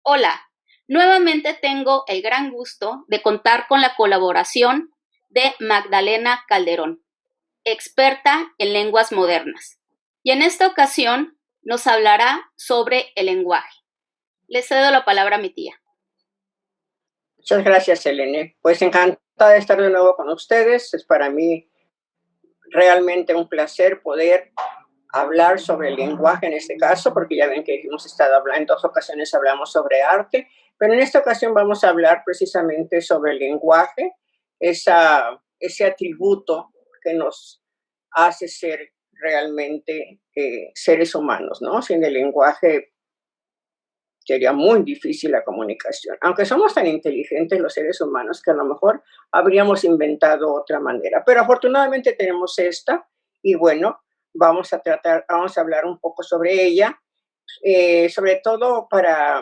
Hola, nuevamente tengo el gran gusto de contar con la colaboración de Magdalena Calderón, experta en lenguas modernas. Y en esta ocasión nos hablará sobre el lenguaje. Le cedo la palabra a mi tía. Muchas gracias, Elene. Pues encantada de estar de nuevo con ustedes. Es para mí realmente un placer poder hablar sobre el lenguaje en este caso, porque ya ven que hemos estado hablando, en 2 ocasiones hablamos sobre arte, pero en esta ocasión vamos a hablar precisamente sobre el lenguaje, ese atributo que nos hace ser realmente seres humanos, ¿no? Sin el lenguaje sería muy difícil la comunicación. Aunque somos tan inteligentes los seres humanos que a lo mejor habríamos inventado otra manera. Pero afortunadamente tenemos esta y bueno, vamos a hablar un poco sobre ella, sobre todo para,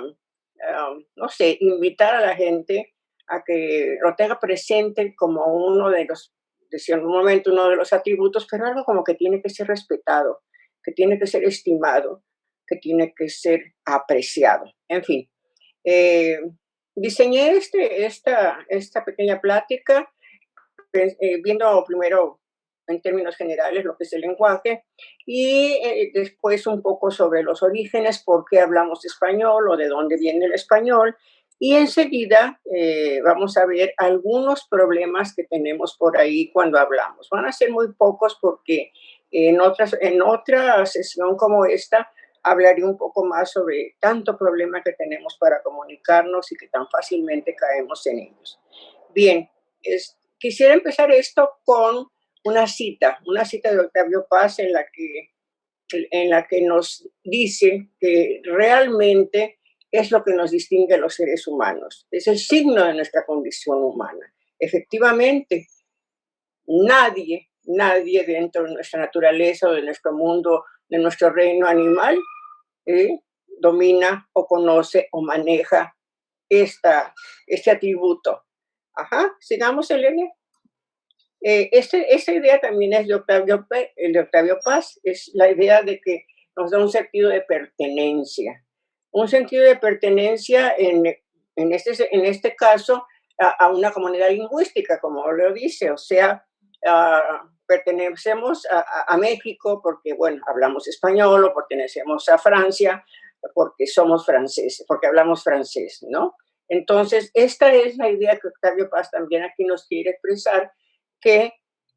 no sé, invitar a la gente a que lo tenga presente como uno de los, decía en un momento, uno de los atributos, pero algo como que tiene que ser respetado, que tiene que ser estimado, que tiene que ser apreciado. En fin, eh, diseñé esta pequeña plática viendo primero en términos generales lo que es el lenguaje y después un poco sobre los orígenes, por qué hablamos español o de dónde viene el español. Y enseguida vamos a ver algunos problemas que tenemos por ahí cuando hablamos. Van a ser muy pocos porque en otra sesión como esta hablaré un poco más sobre tanto problema que tenemos para comunicarnos y que tan fácilmente caemos en ellos. Bien, quisiera empezar esto con una cita de Octavio Paz en la que nos dice que realmente es lo que nos distingue a los seres humanos, es el signo de nuestra condición humana. Efectivamente, nadie dentro de nuestra naturaleza o de nuestro mundo, de nuestro reino animal, domina o conoce o maneja este atributo. Ajá, sigamos, Elena. Esta idea también es de Octavio Paz, es la idea de que nos da un sentido de pertenencia. Un sentido de pertenencia en este caso a una comunidad lingüística, como lo dice, o sea, pertenecemos a México porque, bueno, hablamos español, o pertenecemos a Francia porque somos franceses, porque hablamos francés, ¿no? Entonces, esta es la idea que Octavio Paz también aquí nos quiere expresar, que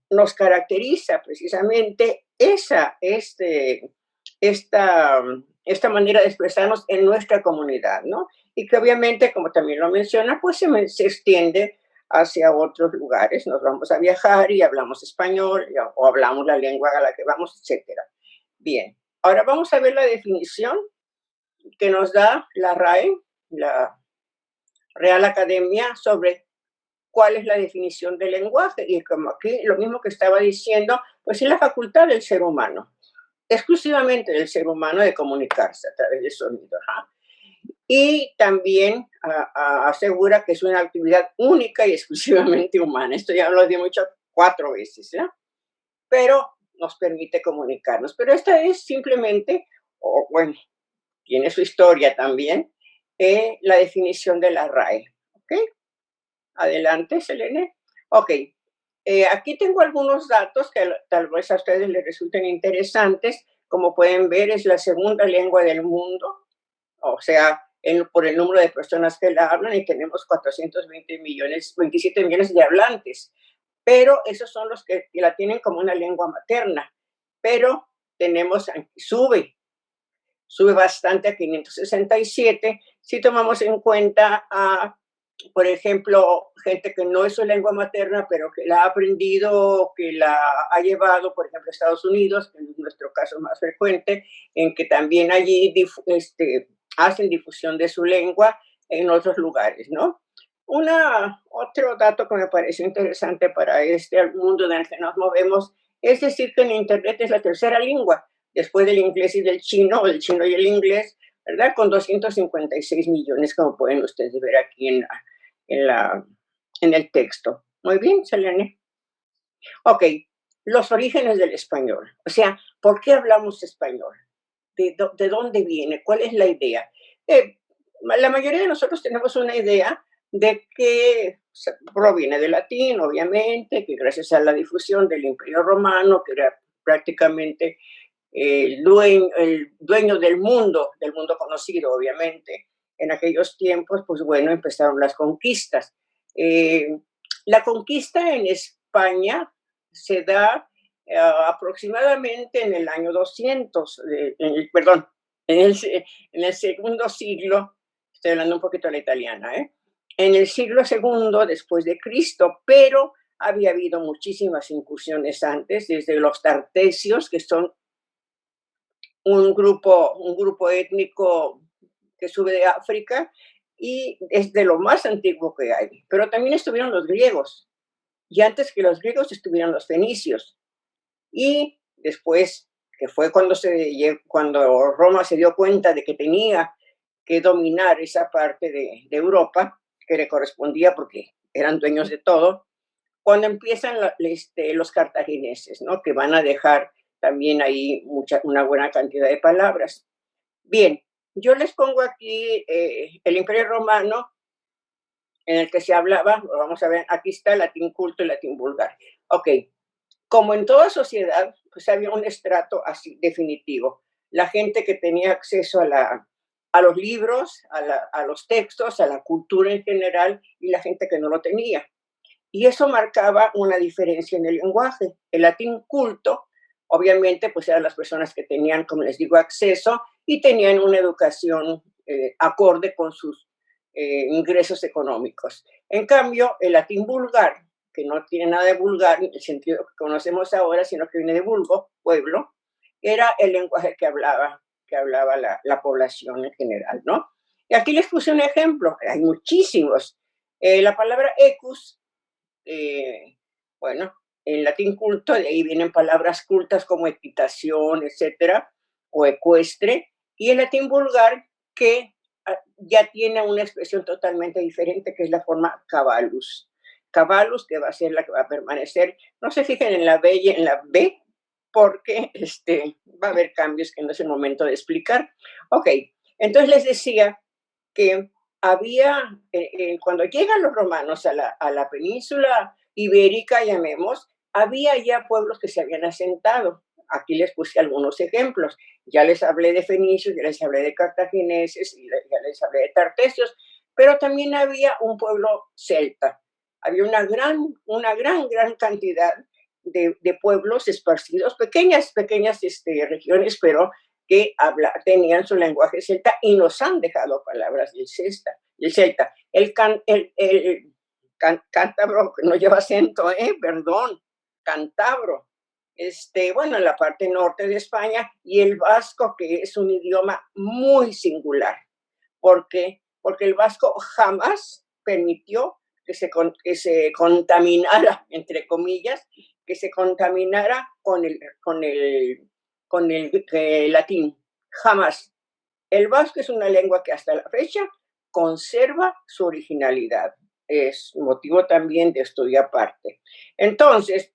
nos caracteriza precisamente esta manera de expresarnos en nuestra comunidad, ¿no? Y que obviamente, como también lo menciona, pues se extiende hacia otros lugares. Nos vamos a viajar y hablamos español o hablamos la lengua a la que vamos, etcétera. Bien, ahora vamos a ver la definición que nos da la RAE, la Real Academia, sobre cuál es la definición del lenguaje. Y como aquí lo mismo que estaba diciendo, pues es la facultad del ser humano, exclusivamente del ser humano, de comunicarse a través del sonido. ¿Ja? Y también asegura que es una actividad única y exclusivamente humana. Esto ya lo he dicho 4 veces, ¿eh? Pero nos permite comunicarnos. Pero esta es simplemente, o bueno, tiene su historia también, la definición de la RAE. ¿Ok? Adelante, Selene. Ok. Aquí tengo algunos datos que tal vez a ustedes les resulten interesantes. Como pueden ver, es la segunda lengua del mundo, o sea, por el número de personas que la hablan, y tenemos 27 millones de hablantes. Pero esos son los que la tienen como una lengua materna. Pero tenemos, sube bastante a 567 si tomamos en cuenta por ejemplo, gente que no es su lengua materna, pero que la ha aprendido, que la ha llevado, por ejemplo, a Estados Unidos, que es nuestro caso más frecuente, en que también allí hacen difusión de su lengua en otros lugares, ¿no? Otro dato que me parece interesante para este mundo en el que nos movemos es decir que en Internet es la tercera lengua, después del inglés y del chino, o del chino y el inglés, ¿verdad? Con 256 millones, como pueden ustedes ver aquí en el texto. Muy bien, Selene. Ok, los orígenes del español. O sea, ¿por qué hablamos español? ¿De dónde viene? ¿Cuál es la idea? la mayoría de nosotros tenemos una idea de que proviene del latín, obviamente, que gracias a la difusión del Imperio Romano, que era prácticamente el dueño del mundo conocido, obviamente. En aquellos tiempos, pues bueno, empezaron las conquistas. Eh, la conquista en España se da aproximadamente en el año 200, perdón, en el, en el segundo siglo, estoy hablando un poquito de la italiana, en el siglo segundo después de Cristo, pero había habido muchísimas incursiones antes, desde los tartesios, que son un grupo étnico que sube de África y es de lo más antiguo que hay. Pero también estuvieron los griegos, y antes que los griegos estuvieron los fenicios. Y después, que fue cuando Roma se dio cuenta de que tenía que dominar esa parte de Europa, que le correspondía porque eran dueños de todo, cuando empiezan los cartagineses, ¿no? Que van a dejar también ahí una buena cantidad de palabras. Bien, yo les pongo aquí el Imperio Romano en el que se hablaba, vamos a ver, aquí está latín culto y latín vulgar. Ok, como en toda sociedad, pues había un estrato así definitivo. La gente que tenía acceso a los libros, a los textos, a la cultura en general, y la gente que no lo tenía. Y eso marcaba una diferencia en el lenguaje. El latín culto, obviamente, pues eran las personas que tenían, como les digo, acceso y tenían una educación acorde con sus ingresos económicos. En cambio, el latín vulgar, que no tiene nada de vulgar en el sentido que conocemos ahora, sino que viene de vulgo, pueblo, era el lenguaje que hablaba la población en general, ¿no? Y aquí les puse un ejemplo, hay muchísimos. La palabra ecus, bueno, en latín culto, de ahí vienen palabras cultas como equitación, etcétera, o ecuestre, y el latín vulgar, que ya tiene una expresión totalmente diferente, que es la forma cabalus. Cabalus, que va a ser la que va a permanecer. No se fijen en la B y en la B, porque va a haber cambios que no es el momento de explicar. Ok, entonces les decía que había, cuando llegan los romanos a la península ibérica, llamemos, había ya pueblos que se habían asentado. Aquí les puse algunos ejemplos. Ya les hablé de fenicios, ya les hablé de cartagineses, ya les hablé de tartesios, pero también había un pueblo celta. Había gran cantidad de pueblos esparcidos, pequeñas regiones, pero que tenían su lenguaje celta y nos han dejado palabras del celta. Cántabro, que no lleva acento, perdón, cántabro. Bueno, en la parte norte de España, y el vasco, que es un idioma muy singular. ¿Por qué? Porque el vasco jamás permitió que se contaminara, entre comillas, que se contaminara con el latín. Jamás. El vasco es una lengua que hasta la fecha conserva su originalidad. Es motivo también de estudio aparte. Entonces,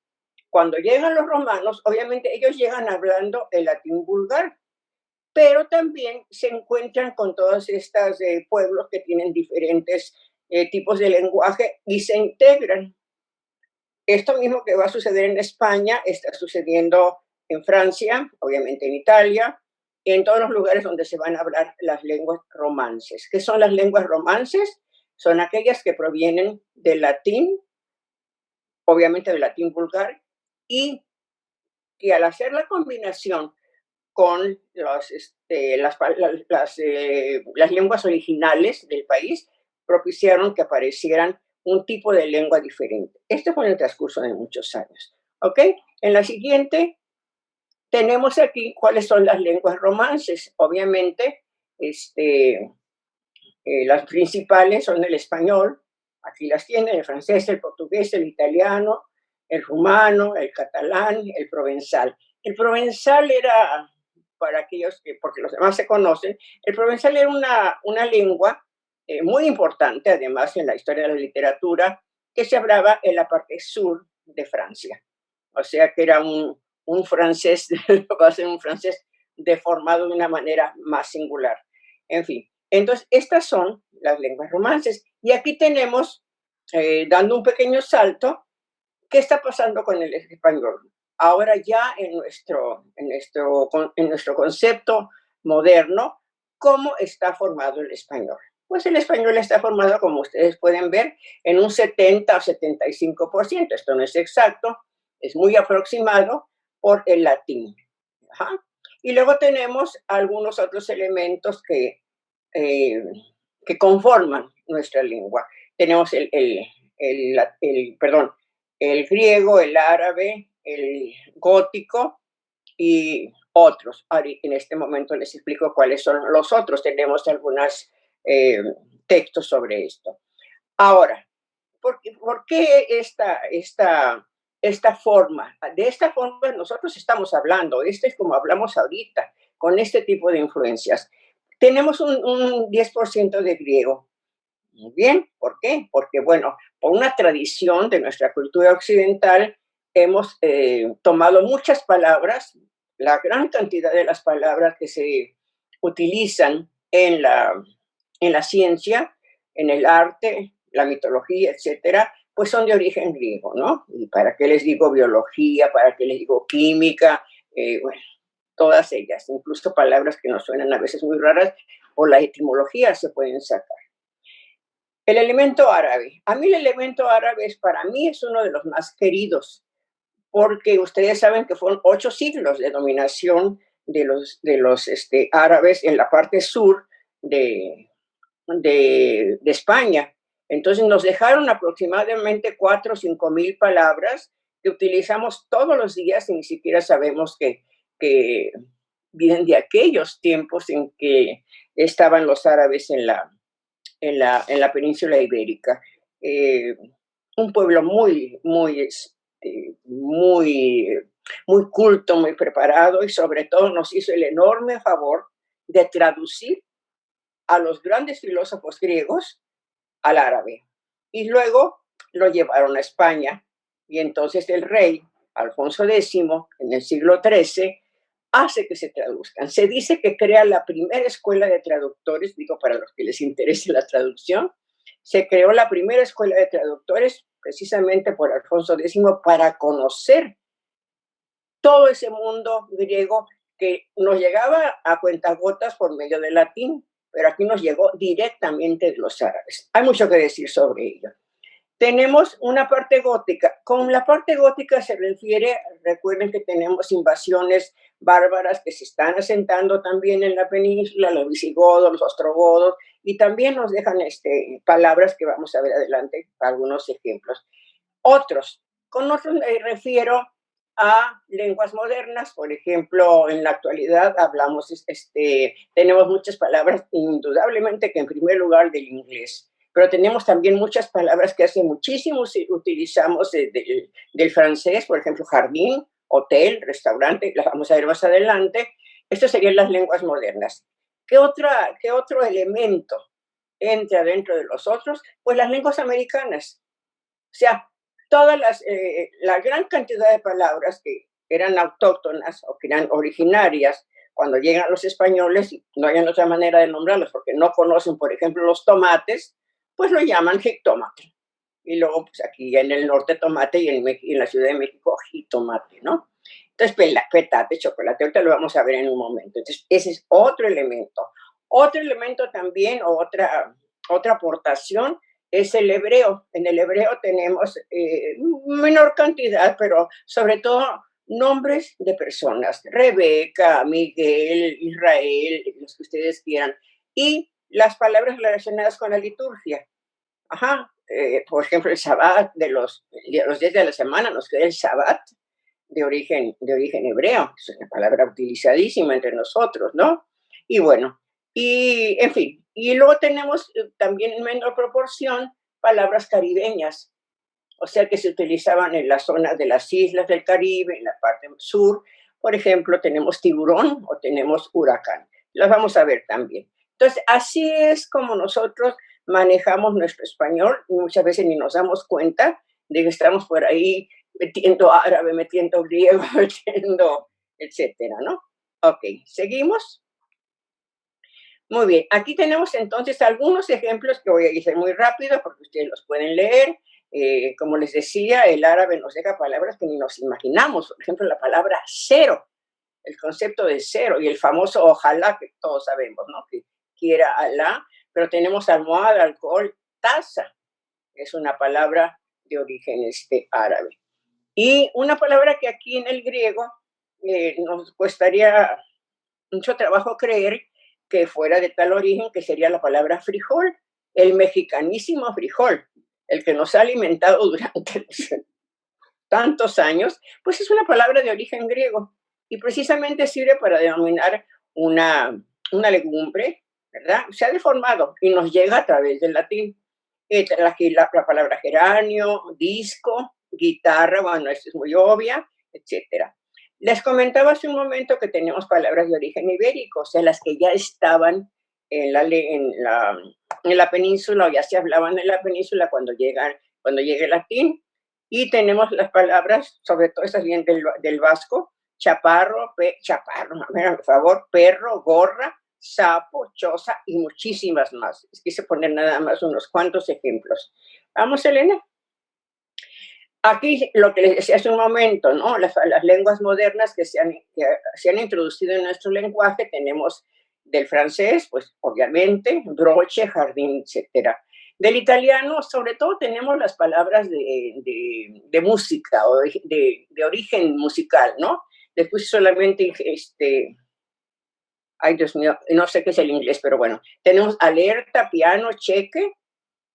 cuando llegan los romanos, obviamente ellos llegan hablando el latín vulgar, pero también se encuentran con todos estos pueblos que tienen diferentes tipos de lenguaje y se integran. Esto mismo que va a suceder en España está sucediendo en Francia, obviamente en Italia, y en todos los lugares donde se van a hablar las lenguas romances. ¿Qué son las lenguas romances? Son aquellas que provienen del latín, obviamente del latín vulgar, y que al hacer la combinación con las lenguas originales del país, propiciaron que aparecieran un tipo de lengua diferente. Esto fue en el transcurso de muchos años. ¿Ok? En la siguiente tenemos aquí cuáles son las lenguas romances. Obviamente, las principales son el español, aquí las tienen, el francés, el portugués, el italiano, el rumano, el catalán, el provenzal. El provenzal era, para aquellos que, porque los demás se conocen, el provenzal era una lengua muy importante, además, en la historia de la literatura, que se hablaba en la parte sur de Francia. O sea que era un francés, va a ser un francés deformado de una manera más singular. En fin, Entonces, estas son las lenguas romances. Y aquí tenemos, dando un pequeño salto, ¿qué está pasando con el español? Ahora ya en nuestro concepto moderno, ¿cómo está formado el español? Pues el español está formado, como ustedes pueden ver, en un 70 o 75%. Esto no es exacto, es muy aproximado por el latín. Ajá. Y luego tenemos algunos otros elementos eh, que conforman nuestra lengua. Tenemos perdón, el griego, el árabe, el gótico y otros. En este momento les explico cuáles son los otros. Tenemos algunos textos sobre esto. Ahora, ¿por qué esta forma? De esta forma nosotros estamos hablando, este es como hablamos ahorita, con este tipo de influencias. Tenemos un 10% de griego. Muy bien, ¿por qué? Porque, bueno, por una tradición de nuestra cultura occidental, hemos tomado muchas palabras, la gran cantidad de las palabras que se utilizan en la ciencia, en el arte, la mitología, etcétera, pues son de origen griego, ¿no? ¿Y para qué les digo biología? ¿Para qué les digo química? Bueno, todas ellas, incluso palabras que nos suenan a veces muy raras, por la etimología se pueden sacar. El elemento árabe. A mí el elemento árabe para mí es uno de los más queridos, porque ustedes saben que fueron 8 siglos de dominación de los árabes en la parte sur de, de España. Entonces nos dejaron aproximadamente 4 o 5 mil palabras que utilizamos todos los días y ni siquiera sabemos que vienen de aquellos tiempos en que estaban los árabes en la península ibérica. Un pueblo muy culto, muy preparado y sobre todo nos hizo el enorme favor de traducir a los grandes filósofos griegos al árabe. Y luego lo llevaron a España y entonces el rey Alfonso X en el siglo XIII hace que se traduzcan. Se dice que crea la primera escuela de traductores, digo para los que les interese la traducción, se creó la primera escuela de traductores precisamente por Alfonso X para conocer todo ese mundo griego que nos llegaba a cuentagotas por medio del latín, pero aquí nos llegó directamente de los árabes. Hay mucho que decir sobre ello. Tenemos una parte gótica. Con la parte gótica se refiere, recuerden que tenemos invasiones bárbaras que se están asentando también en la península, los visigodos, los ostrogodos, y también nos dejan palabras que vamos a ver adelante, algunos ejemplos. Con otros me refiero a lenguas modernas, por ejemplo, en la actualidad tenemos muchas palabras, indudablemente que en primer lugar del inglés, pero tenemos también muchas palabras que hace muchísimo utilizamos del francés, por ejemplo, jardín, hotel, restaurante, las vamos a ver más adelante. Estas serían las lenguas modernas. ¿Qué otro elemento entra dentro de los otros? Pues las lenguas americanas. O sea, la gran cantidad de palabras que eran autóctonas o que eran originarias cuando llegan los españoles, y no hay otra manera de nombrarlos porque no conocen, por ejemplo, los tomates, pues lo llaman jitomate. Y luego, pues aquí en el norte tomate y en la Ciudad de México jitomate, ¿no? Entonces, petate, chocolate, ahorita lo vamos a ver en un momento. Entonces, ese es otro elemento. Otro elemento también, otra aportación, es el hebreo. En el hebreo tenemos menor cantidad, pero sobre todo nombres de personas. Rebeca, Miguel, Israel, los que ustedes quieran. Y las palabras relacionadas con la liturgia. Ajá, por ejemplo, el Shabbat los días de la semana nos queda el Shabbat de origen hebreo, es una palabra utilizadísima entre nosotros, ¿no? Y bueno, y en fin, y luego tenemos también en menor proporción palabras caribeñas, o sea que se utilizaban en la zona de las islas del Caribe, en la parte sur. Por ejemplo, tenemos tiburón o tenemos huracán. Las vamos a ver también. Entonces, así es como nosotros manejamos nuestro español y muchas veces ni nos damos cuenta de que estamos por ahí metiendo árabe, metiendo griego, metiendo etcétera, ¿no? Ok, seguimos. Muy bien, aquí tenemos entonces algunos ejemplos que voy a decir muy rápido porque ustedes los pueden leer. Como les decía, el árabe nos deja palabras que ni nos imaginamos. Por ejemplo, la palabra cero, el concepto de cero y el famoso ojalá que todos sabemos, ¿no? Que quiera Alá, pero tenemos almohada, alcohol, taza, es una palabra de origen árabe. Y una palabra que aquí en el griego nos costaría mucho trabajo creer que fuera de tal origen, que sería la palabra frijol, el mexicanísimo frijol, el que nos ha alimentado durante tantos años, pues es una palabra de origen griego y precisamente sirve para denominar una legumbre, ¿verdad? Se ha deformado y nos llega a través del latín. La palabra geranio, disco, guitarra, bueno, esto es muy obvia, etcétera. Les comentaba hace un momento que tenemos palabras de origen ibérico, o sea, las que ya estaban en la península o ya se hablaban en la península cuando llegue el latín. Y tenemos las palabras, sobre todo esas bien del vasco, chaparro, chaparro, por favor, perro, gorra, sapo, choza y muchísimas más. Quise poner nada más unos cuantos ejemplos. Vamos, Elena. Aquí lo que les decía hace un momento, ¿no? Las lenguas modernas que se han introducido en nuestro lenguaje, tenemos del francés, pues obviamente, broche, jardín, etcétera. Del italiano, sobre todo, tenemos las palabras de música o de origen musical, ¿no? Después solamente, ay Dios mío, no sé qué es el inglés, pero bueno, tenemos alerta, piano, cheque.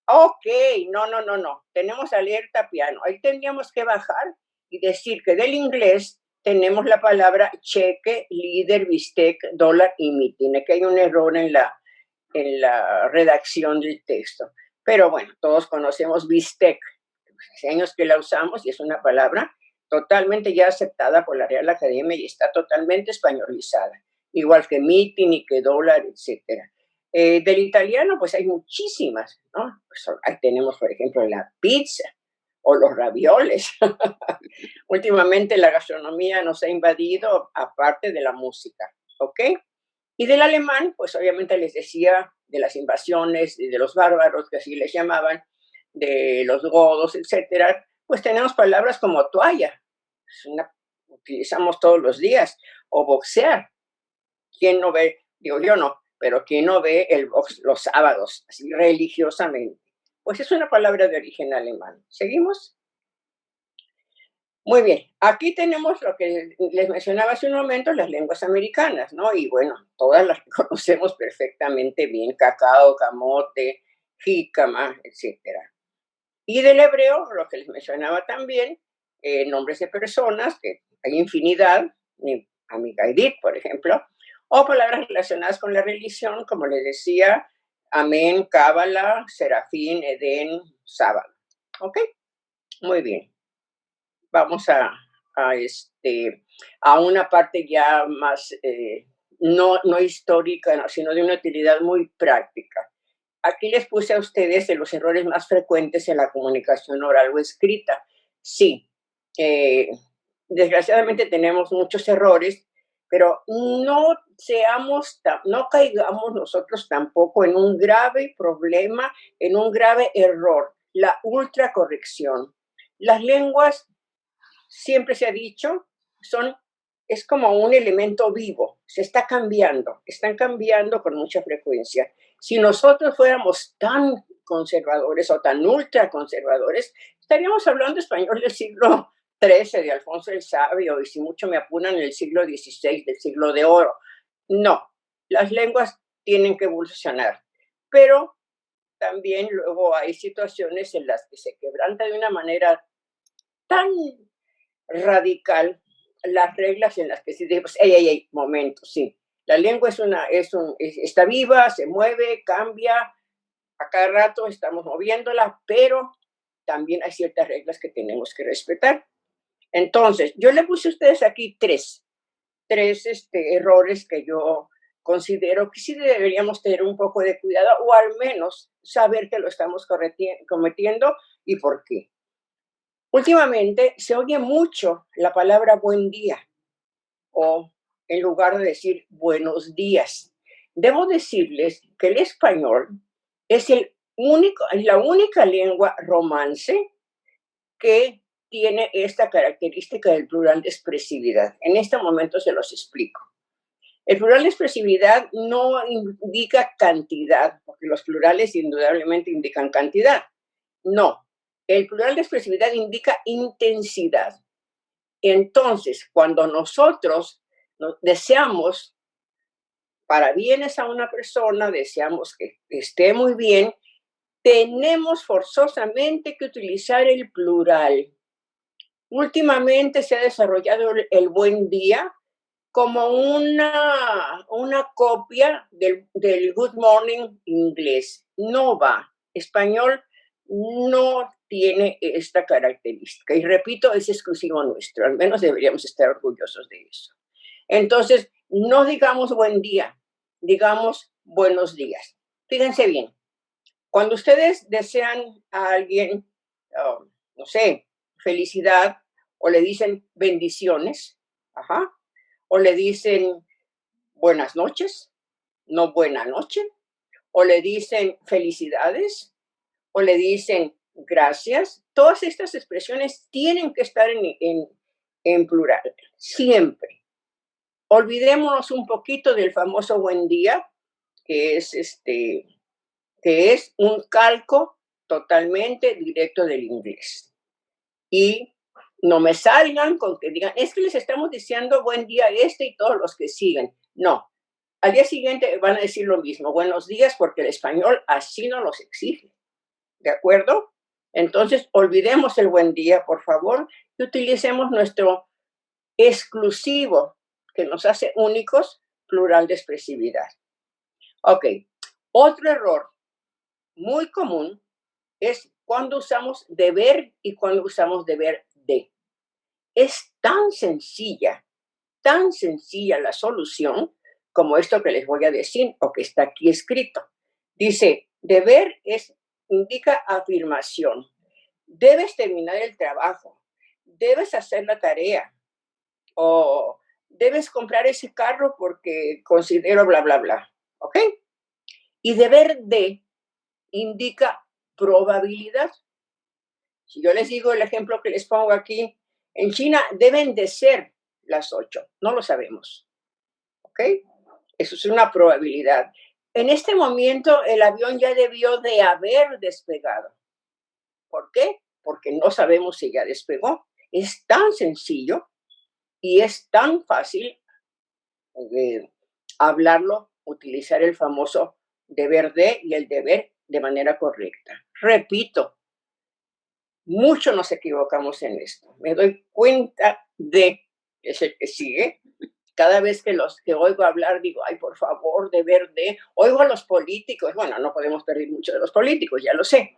Ok, no. Tenemos alerta piano. Ahí tendríamos que bajar y decir que del inglés tenemos la palabra cheque, líder, bistec, dólar y mitin. Que hay un error en la redacción del texto. Pero bueno, todos conocemos bistec. Hace años que la usamos y es una palabra totalmente ya aceptada por la Real Academia y está totalmente españolizada. Igual que mitin y que dólar, etcétera. Del italiano, pues hay muchísimas, ¿no? Pues ahí tenemos, por ejemplo, la pizza o los ravioles. Últimamente la gastronomía nos ha invadido, aparte de la música, ¿ok? Y del alemán, pues obviamente les decía de las invasiones, de los bárbaros, que así les llamaban, de los godos, etcétera, pues tenemos palabras como toalla, utilizamos todos los días, o boxear. ¿Quién no ve? Digo, yo no, pero ¿quién no ve el box los sábados, así religiosamente? Pues es una palabra de origen alemán. ¿Seguimos? Muy bien, aquí tenemos lo que les mencionaba hace un momento, las lenguas americanas, ¿no? Y bueno, todas las que conocemos perfectamente bien, cacao, camote, jícama, etcétera. Y del hebreo, lo que les mencionaba también, nombres de personas, que hay infinidad, Amiga Edith, por ejemplo, o palabras relacionadas con la religión, como les decía, amén, cábala, serafín, edén, sábado. ¿Ok? Muy bien. Vamos a una parte ya más, no histórica, no, sino de una utilidad muy práctica. Aquí les puse a ustedes de los errores más frecuentes en la comunicación oral o escrita. Sí, eh, desgraciadamente tenemos muchos errores, pero no caigamos nosotros tampoco en un grave problema, en un grave error, la ultracorrección. Las lenguas, siempre se ha dicho, es como un elemento vivo, están cambiando con mucha frecuencia. Si nosotros fuéramos tan conservadores o tan ultraconservadores, estaríamos hablando español del siglo XIII, de Alfonso el Sabio, y si mucho me apuran, el siglo XVI, del siglo de oro. No, las lenguas tienen que evolucionar, pero también luego hay situaciones en las que se quebranta de una manera tan radical las reglas en las que sí decimos, hey, momento, sí. La lengua está viva, se mueve, cambia, a cada rato estamos moviéndola, pero también hay ciertas reglas que tenemos que respetar. Entonces, yo le puse a ustedes aquí tres errores que yo considero que sí deberíamos tener un poco de cuidado o al menos saber que lo estamos cometiendo y por qué. Últimamente se oye mucho la palabra buen día o en lugar de decir buenos días. debo decirles que el español es la única lengua romance que tiene esta característica del plural de expresividad. En este momento se los explico. El plural de expresividad no indica cantidad, porque los plurales indudablemente indican cantidad. No, el plural de expresividad indica intensidad. Entonces, cuando nosotros deseamos para bienes a una persona, deseamos que esté muy bien, tenemos forzosamente que utilizar el plural. Últimamente se ha desarrollado el buen día como una copia del good morning inglés. No va. Español no tiene esta característica. Y repito, es exclusivo nuestro. Al menos deberíamos estar orgullosos de eso. Entonces, no digamos buen día, digamos buenos días. Fíjense bien, cuando ustedes desean a alguien, no sé, felicidad, o le dicen bendiciones, o le dicen buenas noches, no buena noche, o le dicen felicidades, o le dicen gracias, todas estas expresiones tienen que estar en plural, siempre. Olvidémonos un poquito del famoso buen día, que es un calco totalmente directo del inglés. Y no me salgan con que digan, es que les estamos diciendo buen día y todos los que siguen. No, al día siguiente van a decir lo mismo, buenos días, porque el español así no los exige. ¿De acuerdo? Entonces, olvidemos el buen día, por favor, y utilicemos nuestro exclusivo, que nos hace únicos, plural de expresividad. Ok, otro error muy común es cuando usamos deber y cuando usamos deber de. Es tan sencilla la solución como esto que les voy a decir o que está aquí escrito. Dice, deber indica afirmación. Debes terminar el trabajo, debes hacer la tarea o debes comprar ese carro porque considero bla, bla, bla. ¿Ok? Y deber de indica probabilidad. Si yo les digo el ejemplo que les pongo aquí, en China deben de ser las 8, no lo sabemos. ¿Ok? Eso es una probabilidad. En este momento el avión ya debió de haber despegado. ¿Por qué? Porque no sabemos si ya despegó. Es tan sencillo y es tan fácil hablarlo, utilizar el famoso deber de y el deber de manera correcta. Repito, mucho nos equivocamos en esto. Me doy cuenta de, es el que sigue, cada vez que los que oigo hablar digo, ay, por favor, deber de, oigo a los políticos, bueno, no podemos perder mucho de los políticos, ya lo sé,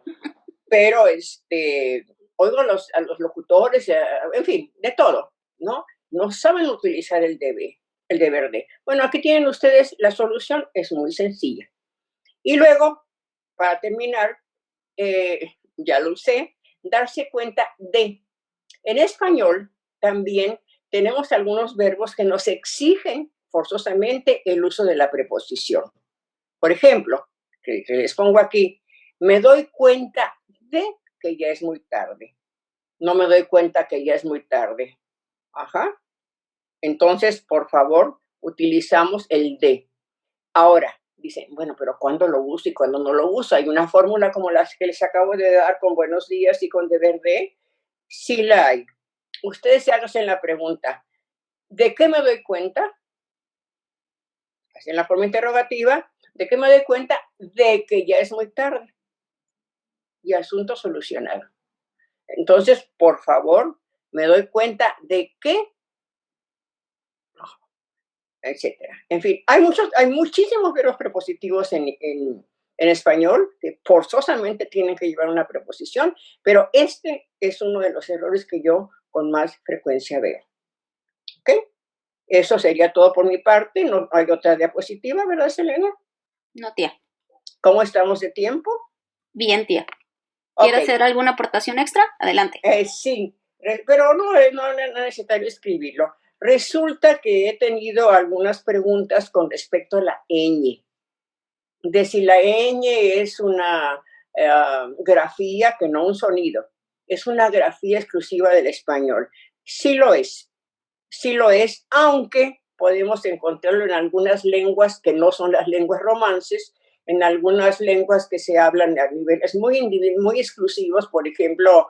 pero oigo a los locutores, en fin, de todo, ¿no? No saben utilizar el deber de. Bueno, aquí tienen ustedes la solución, es muy sencilla. Y luego, para terminar, ya lo usé, darse cuenta de. En español también tenemos algunos verbos que nos exigen forzosamente el uso de la preposición. Por ejemplo, que les pongo aquí, me doy cuenta de que ya es muy tarde. No me doy cuenta que ya es muy tarde. Entonces, por favor, utilizamos el de. Ahora, dicen, bueno, pero ¿cuándo lo uso y cuándo no lo uso? ¿Hay una fórmula como las que les acabo de dar con buenos días y con deber de? Sí la hay. Ustedes se hacen la pregunta, ¿de qué me doy cuenta? Hacen la forma interrogativa, ¿de qué me doy cuenta? De que ya es muy tarde. Y asunto solucionado. Entonces, por favor, me doy cuenta de que, etcétera. En fin, hay muchísimos verbos prepositivos en español que forzosamente tienen que llevar una preposición, pero este es uno de los errores que yo con más frecuencia veo. ¿Ok? Eso sería todo por mi parte. No hay otra diapositiva, ¿verdad, Selena? No, tía. ¿Cómo estamos de tiempo? Bien, tía. ¿Quiere hacer alguna aportación extra? Adelante. Sí, pero no es necesario escribirlo. Resulta que he tenido algunas preguntas con respecto a la ñ. de si la ñ es una grafía, que no un sonido, es una grafía exclusiva del español. Sí lo es, aunque podemos encontrarlo en algunas lenguas que no son las lenguas romances, en algunas lenguas que se hablan a niveles muy exclusivos, por ejemplo,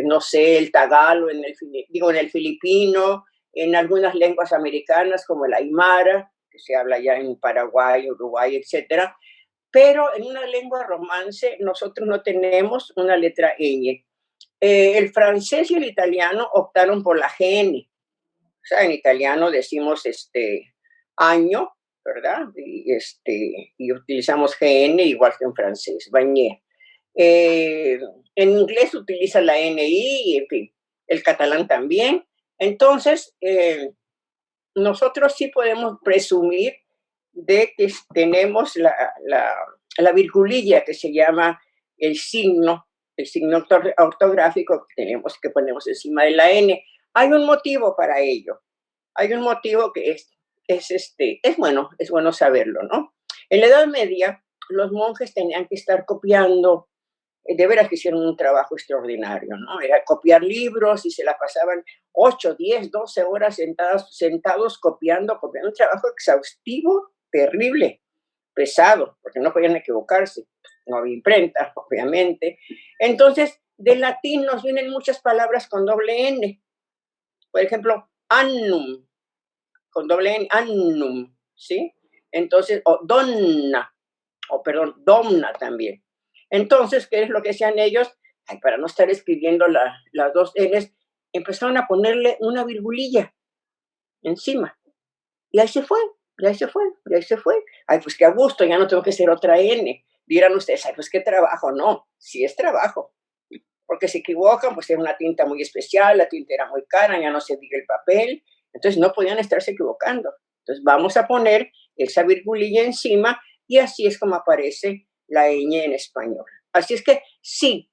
no sé, el tagalo en el filipino, en algunas lenguas americanas como el aymara, que se habla ya en Paraguay, Uruguay, etcétera. Pero en una lengua romance nosotros no tenemos una letra ñ. El francés y el italiano optaron por la gn. O sea, en italiano decimos año, ¿verdad? Y utilizamos gn igual que en francés, bañé. En inglés utiliza la NI, y en fin, el catalán también. Entonces, nosotros sí podemos presumir de que tenemos la virgulilla que se llama el signo ortográfico que tenemos que ponemos encima de la N. Hay un motivo para ello. Hay un motivo que es bueno saberlo, ¿no? En la Edad Media, los monjes tenían que estar copiando, de veras que hicieron un trabajo extraordinario, ¿no? Era copiar libros y se la pasaban 8, 10, 12 horas sentados copiando, un trabajo exhaustivo, terrible, pesado, porque no podían equivocarse, no había imprenta, obviamente. Entonces, del latín nos vienen muchas palabras con doble N. Por ejemplo, annum, con doble N, annum, ¿sí? Entonces, o donna, o perdón, domna también. Entonces, ¿qué es lo que hacían ellos? Ay, para no estar escribiendo las dos N's, empezaron a ponerle una virgulilla encima. Y ahí se fue, y ahí se fue, y ahí se fue. Ay, pues qué a gusto, ya no tengo que hacer otra N. Dirán ustedes, ay, pues qué trabajo. No, sí es trabajo. Porque se equivocan, pues era una tinta muy especial, la tinta era muy cara, ya no se diga el papel, entonces no podían estarse equivocando. Entonces vamos a poner esa virgulilla encima y así es como aparece la ñ en español. Así es que sí,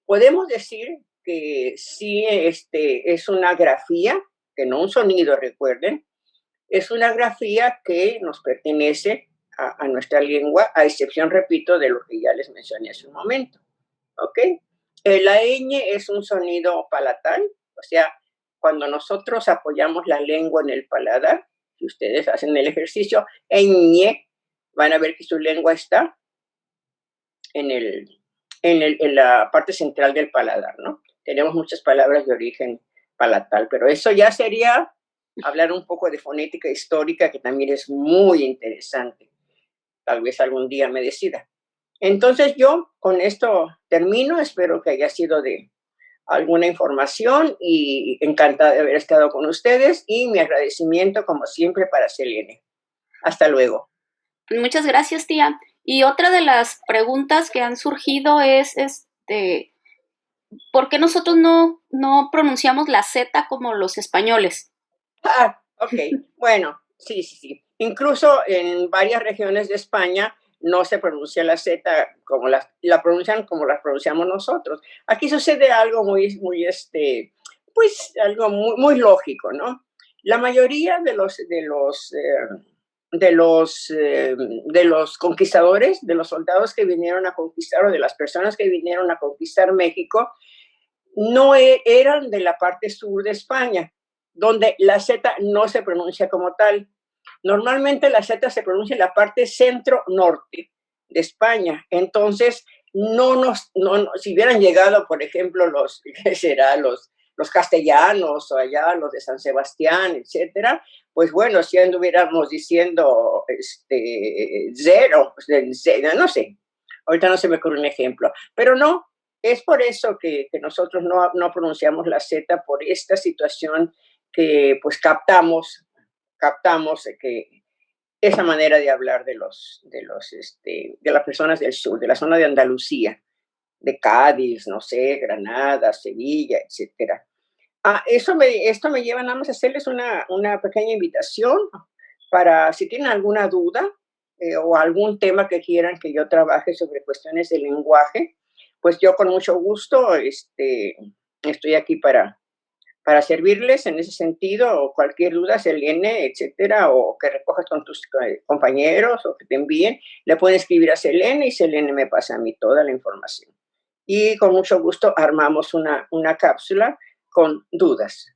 podemos decir que sí es una grafía, que no un sonido, recuerden, es una grafía que nos pertenece a nuestra lengua, a excepción, repito, de lo que ya les mencioné hace un momento. ¿Ok? La ñ es un sonido palatal, o sea, cuando nosotros apoyamos la lengua en el paladar, si ustedes hacen el ejercicio, ñ, van a ver que su lengua está en, en la parte central del paladar, ¿no? Tenemos muchas palabras de origen palatal, pero eso ya sería hablar un poco de fonética histórica, que también es muy interesante. Tal vez algún día me decida. Entonces yo con esto termino, espero que haya sido de alguna información y encantada de haber estado con ustedes y mi agradecimiento como siempre para Selene. Hasta luego. Muchas gracias, tía. Y otra de las preguntas que han surgido es, ¿por qué nosotros no pronunciamos la Z como los españoles? Ah, ok, bueno, sí, sí, sí. Incluso en varias regiones de España no se pronuncia la Z como la pronuncian como la pronunciamos nosotros. Aquí sucede algo pues algo muy lógico, ¿no? La mayoría de los conquistadores, de los soldados que vinieron a conquistar o de las personas que vinieron a conquistar México, no eran de la parte sur de España, donde la Z no se pronuncia como tal. Normalmente la Z se pronuncia en la parte centro-norte de España. Entonces, si hubieran llegado, por ejemplo, ¿qué será? Los castellanos o allá los de San Sebastián, etcétera, pues bueno, si anduviéramos diciendo cero, no sé, ahorita no se me ocurre un ejemplo, pero no, es por eso que nosotros no pronunciamos la Z, por esta situación que pues captamos que esa manera de hablar de las personas del sur, de la zona de Andalucía, de Cádiz, no sé, Granada, Sevilla, etcétera. Esto me lleva nada más a hacerles una pequeña invitación para si tienen alguna duda o algún tema que quieran que yo trabaje sobre cuestiones de lenguaje, pues yo con mucho gusto estoy aquí para servirles en ese sentido, o cualquier duda, Selene, etcétera, o que recojas con tus compañeros o que te envíen, le pueden escribir a Selene y Selene me pasa a mí toda la información. Y con mucho gusto armamos una cápsula con dudas.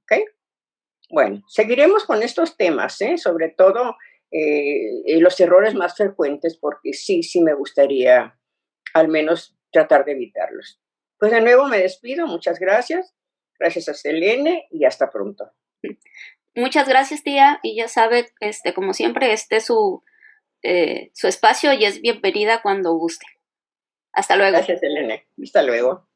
¿Ok? Bueno, seguiremos con estos temas, sobre todo los errores más frecuentes, porque sí me gustaría al menos tratar de evitarlos. Pues de nuevo me despido, muchas gracias. Gracias a Selene y hasta pronto. Muchas gracias, tía, y ya sabe, como siempre, su espacio y es bienvenida cuando guste. Hasta luego. Gracias, Selene. Hasta luego.